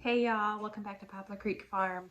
Hey y'all, welcome back to Poplar Creek Farm.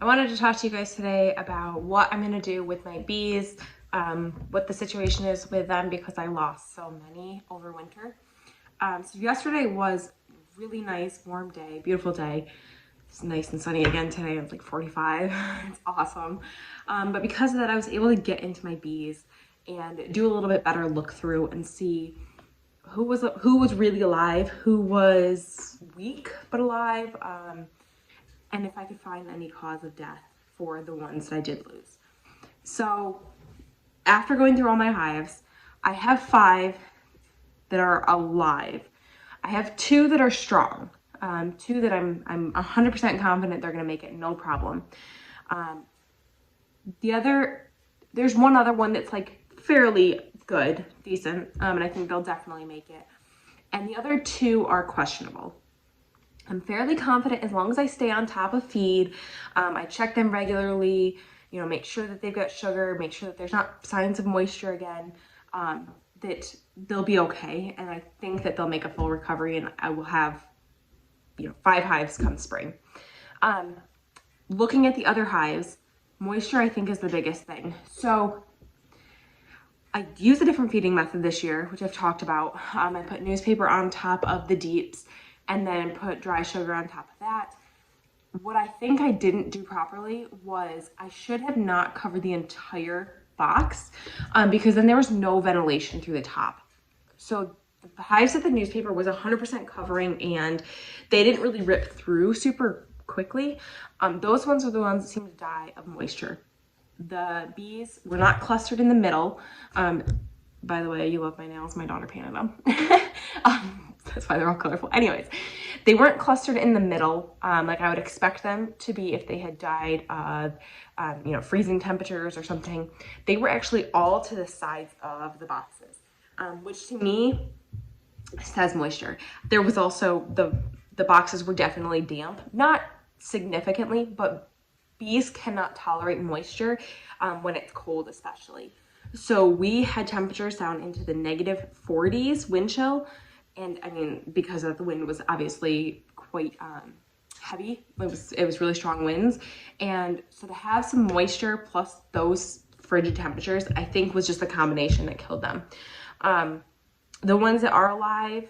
I wanted to talk to you guys today about what I'm gonna do with my bees, what the situation is with them because I lost so many over winter. So yesterday was a really nice, warm day, beautiful day. It's nice and sunny again today. It's like 45. It's awesome. But because of that, I was able to get into my bees and do a little bit better look through and see who was really alive, who was weak but alive, and if I could find any cause of death for the ones that I did lose. So after going through all my hives, I have 5 that are alive. I have 2 that are strong, 2 that I'm 100% confident they're gonna make it, no problem. There's one other one that's like fairly good, decent, and I think they'll definitely make it. And the other 2 are questionable. I'm fairly confident as long as I stay on top of feed, I check them regularly, make sure that they've got sugar, make sure that there's not signs of moisture again, that they'll be okay. And I think that they'll make a full recovery and I will have, 5 hives come spring. Looking at the other hives, moisture I think is the biggest thing. So I used a different feeding method this year, which I've talked about. I put newspaper on top of the deeps and then put dry sugar on top of that. What I think I didn't do properly was I should have not covered the entire box because then there was no ventilation through the top. So the hives that the newspaper was 100% covering and they didn't really rip through super quickly. Those ones are the ones that seem to die of moisture. The bees were not clustered in the middle. By the way, you love my nails. My daughter painted them. That's why they're all colorful. Anyways, they weren't clustered in the middle like I would expect them to be if they had died of, freezing temperatures or something. They were actually all to the sides of the boxes, which to me says moisture. There was also the boxes were definitely damp, not significantly, but bees cannot tolerate moisture when it's cold, especially. So we had temperatures down into the -40s wind chill. And I mean, because of the wind was obviously quite heavy, it was really strong winds. And so to have some moisture plus those frigid temperatures, I think was just the combination that killed them. The ones that are alive,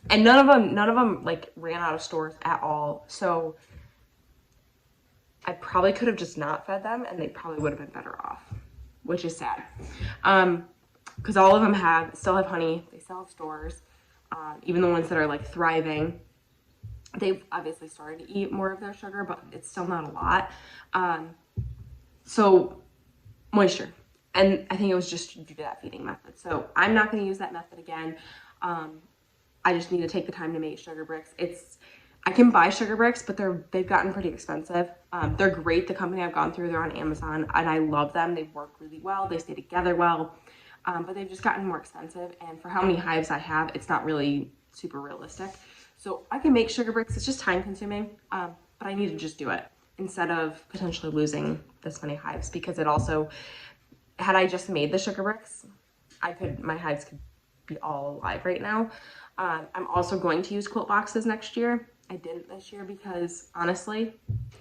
and none of them like ran out of stores at all. So I probably could have just not fed them and they probably would have been better off, which is sad. Because all of them still have honey, they still have stores. Even the ones that are like thriving, they've obviously started to eat more of their sugar, but it's still not a lot. So moisture. And I think it was just due to that feeding method. So I'm not going to use that method again. I just need to take the time to make sugar bricks. I can buy sugar bricks, but they've gotten pretty expensive. They're great. The company I've gone through, they're on Amazon, and I love them. They work really well. They stay together well, but they've just gotten more expensive. And for how many hives I have, it's not really super realistic. So I can make sugar bricks. It's just time consuming, but I need to just do it instead of potentially losing this many hives, because it also, had I just made the sugar bricks, my hives could be all alive right now. I'm also going to use quilt boxes next year. I didn't this year because honestly,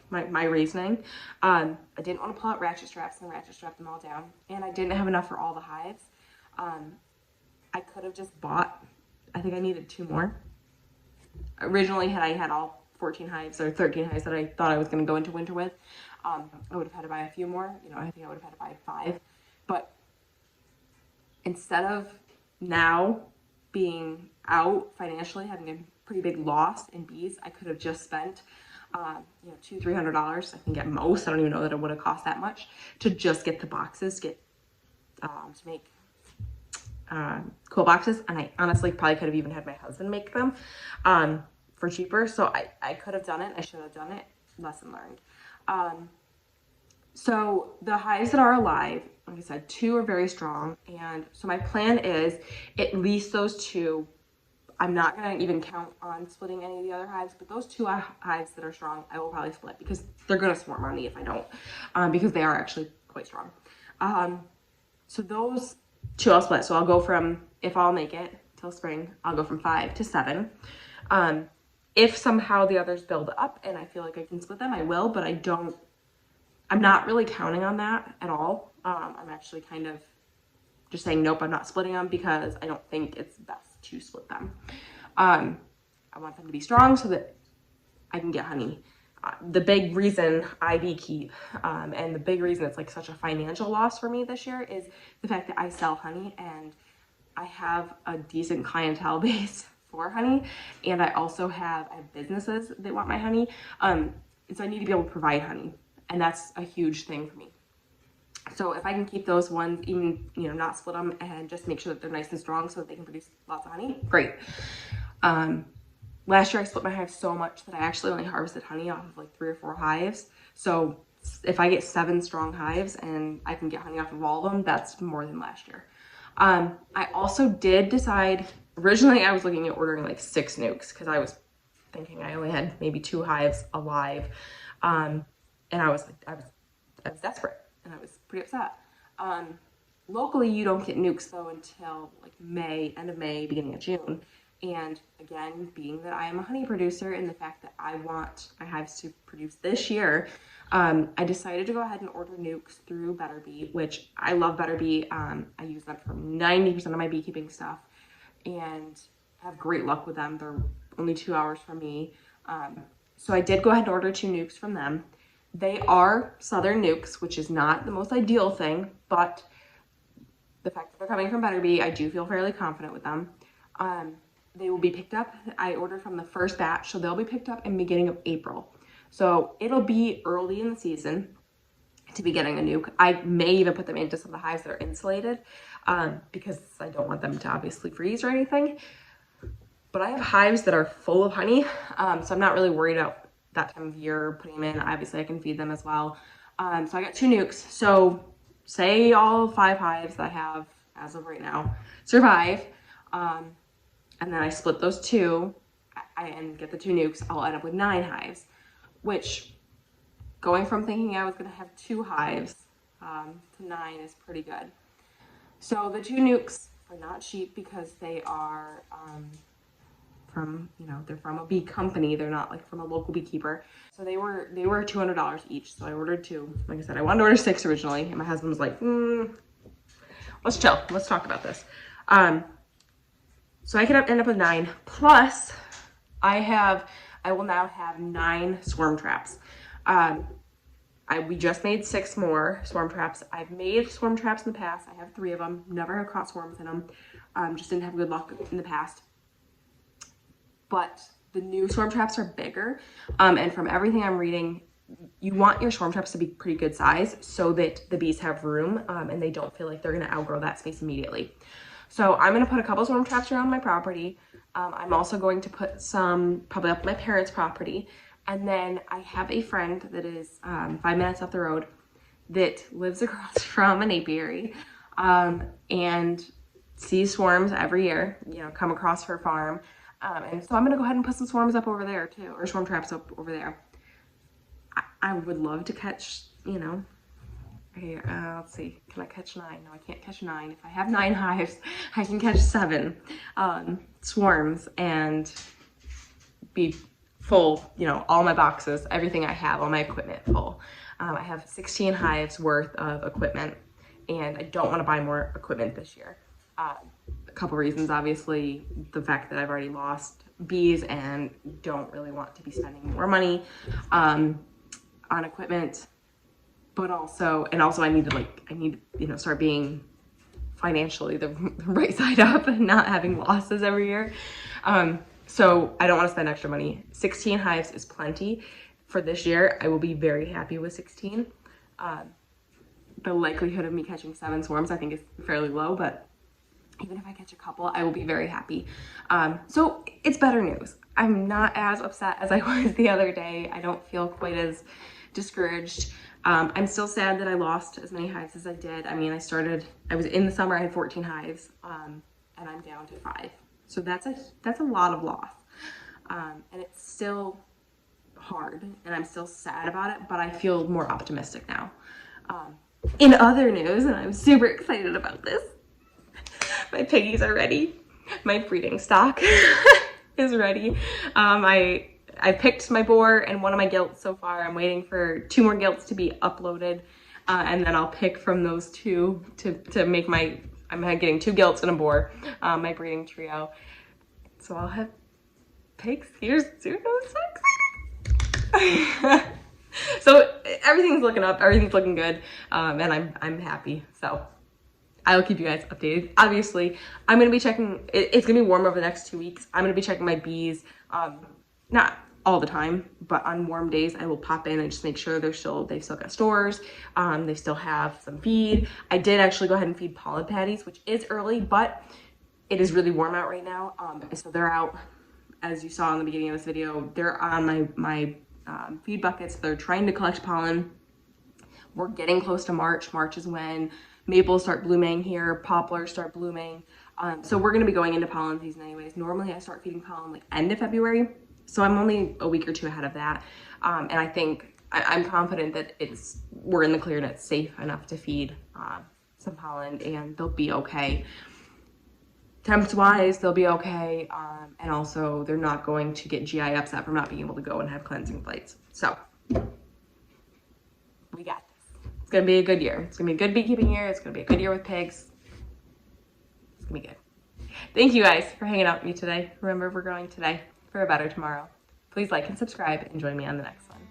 my reasoning, I didn't want to pull out ratchet straps and ratchet strap them all down, and I didn't have enough for all the hives. I could have just bought, I think I needed 2 more. Originally, had I had all 14 hives or 13 hives that I thought I was going to go into winter with, I would have had to buy a few more. I think I would have had to buy 5. But instead of now being out financially, having a pretty big loss in bees, I could have just spent $200-300, I think at most. I don't even know that it would have cost that much to just get the boxes, to make cool boxes. And I honestly probably could have even had my husband make them for cheaper. So I could have done it. I should have done it. Lesson learned. So the hives that are alive, like I said, 2 are very strong. And so my plan is at least those 2. I'm not going to even count on splitting any of the other hives, but those 2 hives that are strong, I will probably split because they're going to swarm on me if I don't, because they are actually quite strong. So those 2 I'll split. So I'll go from, if I'll make it till spring, I'll go from 5 to 7. If somehow the others build up and I feel like I can split them, I will, but I'm not really counting on that at all. I'm actually kind of just saying, nope, I'm not splitting them because I don't think it's best to split them. I want them to be strong so that I can get honey. The big reason I beekeep, and the big reason it's like such a financial loss for me this year is the fact that I sell honey and I have a decent clientele base for honey, and I also have businesses that want my honey. And so I need to be able to provide honey, and that's a huge thing for me. So if I can keep those ones, even, not split them and just make sure that they're nice and strong so that they can produce lots of honey, great. Last year I split my hives so much that I actually only harvested honey off of like 3 or 4 hives. So if I get 7 strong hives and I can get honey off of all of them, that's more than last year. I also did decide, originally I was looking at ordering like 6 nukes because I was thinking I only had maybe 2 hives alive. And I was desperate and I was pretty upset. Locally, you don't get nukes though until like May, end of May, beginning of June. And again, being that I am a honey producer and the fact that I want my hives to produce this year, I decided to go ahead and order nukes through Better Bee, which I love Better Bee. I use them for 90% of my beekeeping stuff and have great luck with them. They're only 2 hours from me. So I did go ahead and order 2 nukes from them. They are Southern nukes, which is not the most ideal thing, but the fact that they're coming from Better Bee, I do feel fairly confident with them. They will be picked up. I ordered from the first batch, so they'll be picked up in the beginning of April. So it'll be early in the season to be getting a nuke. I may even put them into some of the hives that are insulated because I don't want them to obviously freeze or anything. But I have hives that are full of honey, so I'm not really worried about that time of year putting them in. Obviously, I can feed them as well. So I got 2 nukes. So say all 5 hives that I have as of right now survive, and then I split those 2 and get the 2 nukes, I'll end up with 9 hives, which going from thinking I was going to have 2 hives to 9 is pretty good. So the 2 nukes are not cheap because they are they're from a bee company. They're not like from a local beekeeper. So they were $200 each. So I ordered 2. Like I said, I wanted to order 6 originally, and my husband was like, let's chill. Let's talk about this. So I could end up with 9. Plus, I will now have 9 swarm traps. We just made 6 more swarm traps. I've made swarm traps in the past. I have 3 of them. Never have caught swarms in them. Just didn't have good luck in the past. But the new swarm traps are bigger. And from everything I'm reading, you want your swarm traps to be pretty good size so that the bees have room and they don't feel like they're going to outgrow that space immediately. So I'm going to put a couple swarm traps around my property. I'm also going to put some probably up my parents' property. And then I have a friend that is 5 minutes up the road that lives across from an apiary and sees swarms every year, come across her farm. And so I'm going to go ahead and put some swarms up over there too, or swarm traps up over there. I would love to catch, okay, let's see, can I catch 9? No, I can't catch 9. If I have 9 hives, I can catch 7 swarms and be full, all my boxes, everything I have, all my equipment full. I have 16 hives worth of equipment, and I don't want to buy more equipment this year. A couple reasons, obviously, the fact that I've already lost bees and don't really want to be spending more money on equipment, but also I need to start being financially the right side up and not having losses every year. So I don't want to spend extra money. 16 hives is plenty for this year. I will be very happy with 16. The likelihood of me catching 7 swarms I think is fairly low, but even if I catch a couple, I will be very happy. So it's better news. I'm not as upset as I was the other day. I don't feel quite as discouraged. I'm still sad that I lost as many hives as I did. I mean, I was in the summer, I had 14 hives, and I'm down to 5. So that's a lot of loss. And it's still hard, and I'm still sad about it, but I feel more optimistic now. In other news, and I'm super excited about this, my piggies are ready. My breeding stock. is ready. I picked my boar and one of my gilts so far. I'm waiting for 2 more gilts to be uploaded, and then I'll pick from those 2 to make my, I'm getting 2 gilts and a boar, my breeding trio. So I'll have pigs here soon. I'm so excited. So everything's looking up, everything's looking good, and I'm happy. So I'll keep you guys updated. Obviously, I'm gonna be checking. It's gonna be warm over the next 2 weeks. I'm gonna be checking my bees, not all the time, but on warm days, I will pop in and just make sure they've still got stores. They still have some feed. I did actually go ahead and feed pollen patties, which is early, but it is really warm out right now. So they're out, as you saw in the beginning of this video. They're on my feed buckets. They're trying to collect pollen. We're getting close to March. March is when maples start blooming here, poplars start blooming. So we're gonna be going into pollen season anyways. Normally I start feeding pollen like end of February. So I'm only a week or 2 ahead of that. And I think I'm confident that we're in the clear and it's safe enough to feed some pollen and they'll be okay. Temps wise, they'll be okay. And also they're not going to get GI upset from not being able to go and have cleansing flights. So we got this. It's gonna be a good year. It's gonna be a good beekeeping year. It's gonna be a good year with pigs. It's gonna be good. Thank you guys for hanging out with me today. Remember, we're growing today for a better tomorrow. Please like and subscribe and join me on the next one.